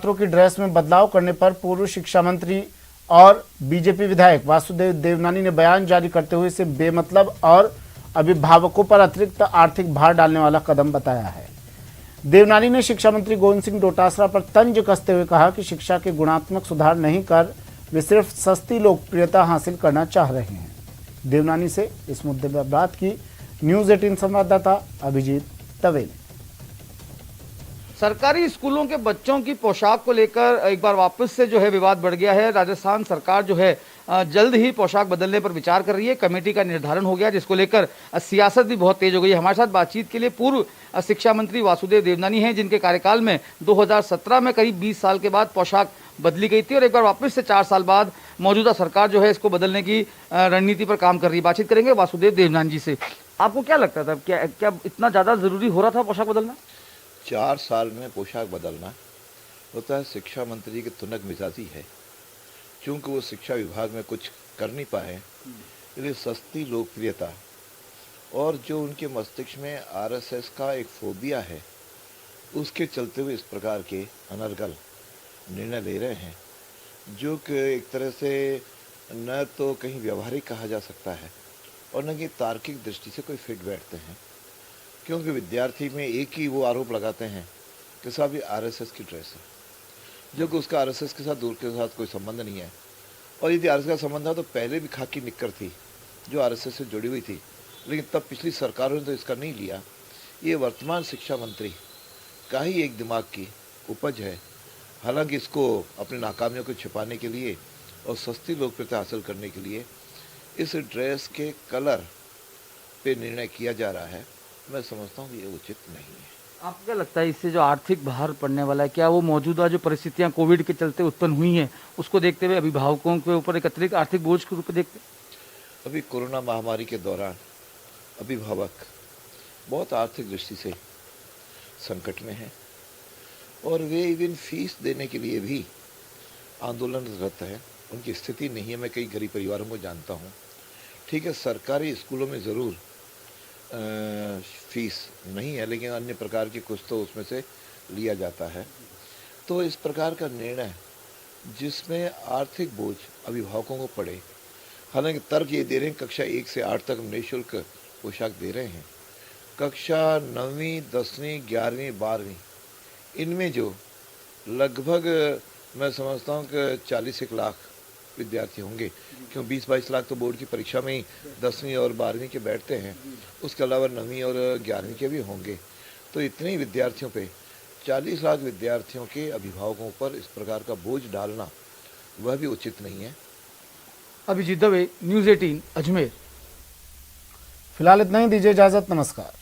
छात्रों की ड्रेस में बदलाव करने पर पूर्व शिक्षा मंत्री और बीजेपी विधायक वासुदेव देवनानी ने बयान जारी करते हुए इसे बेमतलब और अभिभावकों पर अतिरिक्त आर्थिक भार डालने वाला कदम बताया है। देवनानी ने शिक्षा मंत्री गोविंद सिंह डोटासरा पर तंज कसते हुए कहा कि शिक्षा के गुणात्मक सुधार नहीं कर वे सिर्फ सस्ती लोकप्रियता हासिल करना चाह रहे हैं। देवनानी से इस मुद्दे पर बात की न्यूज़ 18 संवाददाता अभिजीत दवे ने। सरकारी स्कूलों के बच्चों की पोशाक को लेकर एक बार वापस से जो है विवाद बढ़ गया है। राजस्थान सरकार जो है जल्द ही पोशाक बदलने पर विचार कर रही है। कमेटी का निर्धारण हो गया जिसको लेकर सियासत भी बहुत तेज हो गई है। हमारे साथ बातचीत के लिए पूर्व शिक्षा मंत्री वासुदेव देवनानी हैं, जिनके कार्यकाल में 2017 में करीब 20 साल के बाद पोशाक बदली गई थी और एक बार वापस से 4 साल बाद मौजूदा सरकार जो है इसको बदलने की रणनीति पर काम कर रही है। बातचीत करेंगे वासुदेव देवनानी जी से। आपको क्या लगता था, क्या इतना ज़्यादा ज़रूरी हो रहा था पोशाक बदलना? 4 साल में पोशाक बदलना होता है शिक्षा मंत्री की तुनक मिजाजी है। चूंकि वो शिक्षा विभाग में कुछ कर नहीं पाए, इसलिए सस्ती लोकप्रियता और जो उनके मस्तिष्क में आरएसएस का एक फोबिया है, उसके चलते हुए इस प्रकार के अनर्गल निर्णय ले रहे हैं, जो कि एक तरह से न तो कहीं व्यवहारिक कहा जा सकता है और न कि तार्किक दृष्टि से कोई फिट बैठते हैं। क्योंकि विद्यार्थी में एक ही वो आरोप लगाते हैं कि साहब ये आरएसएस की ड्रेस है, जो कि उसका आरएसएस के साथ दूर के साथ कोई संबंध नहीं है। और यदि आरएसएस का संबंध है तो पहले भी खाकी निक्कर थी जो आरएसएस से जुड़ी हुई थी, लेकिन तब पिछली सरकारों ने तो इसका नहीं लिया। ये वर्तमान शिक्षा मंत्री का ही एक दिमाग की उपज है। हालांकि इसको अपनी नाकामियों को छिपाने के लिए और सस्ती लोकप्रियता हासिल करने के लिए इस ड्रेस के कलर पे निर्णय किया जा रहा है। मैं समझता हूँ ये उचित नहीं है। आपको क्या लगता है इससे जो आर्थिक भार पड़ने वाला है, क्या वो मौजूदा जो परिस्थितियां कोविड के चलते उत्पन्न हुई हैं उसको देखते हुए अभिभावकों के ऊपर एक अतिरिक्त आर्थिक बोझ के रूप में देखते हैं? अभी कोरोना महामारी के दौरान अभिभावक बहुत आर्थिक दृष्टि से संकट में हैं और वे इवन फीस देने के लिए भी आंदोलनरत हैं। उनकी स्थिति नहीं है। मैं कई गरीब परिवारों को जानता हूँ। ठीक है, सरकारी स्कूलों में ज़रूर फीस नहीं है, लेकिन अन्य प्रकार की कुछ तो उसमें से लिया जाता है। तो इस प्रकार का निर्णय जिसमें आर्थिक बोझ अभिभावकों को पड़े, हालांकि तर्क ये दे रहे हैं कक्षा 1 से 8 तक निःशुल्क पोशाक दे रहे हैं। कक्षा 9वीं 10वीं 11वीं 12वीं इनमें जो लगभग मैं समझता हूँ कि 40 लाख विद्यार्थी होंगे, क्यों 20-22 लाख तो बोर्ड की परीक्षा में ही 10वीं और 12वीं के बैठते हैं, उसके अलावा 9वीं और 11वीं के भी होंगे। तो इतने ही विद्यार्थियों पे 40 लाख विद्यार्थियों के अभिभावकों पर इस प्रकार का बोझ डालना वह भी उचित नहीं है। अभिजीत दवे, न्यूज़ 18 अजमेर। फिलहाल इतना ही, दीजिए इजाजत, नमस्कार।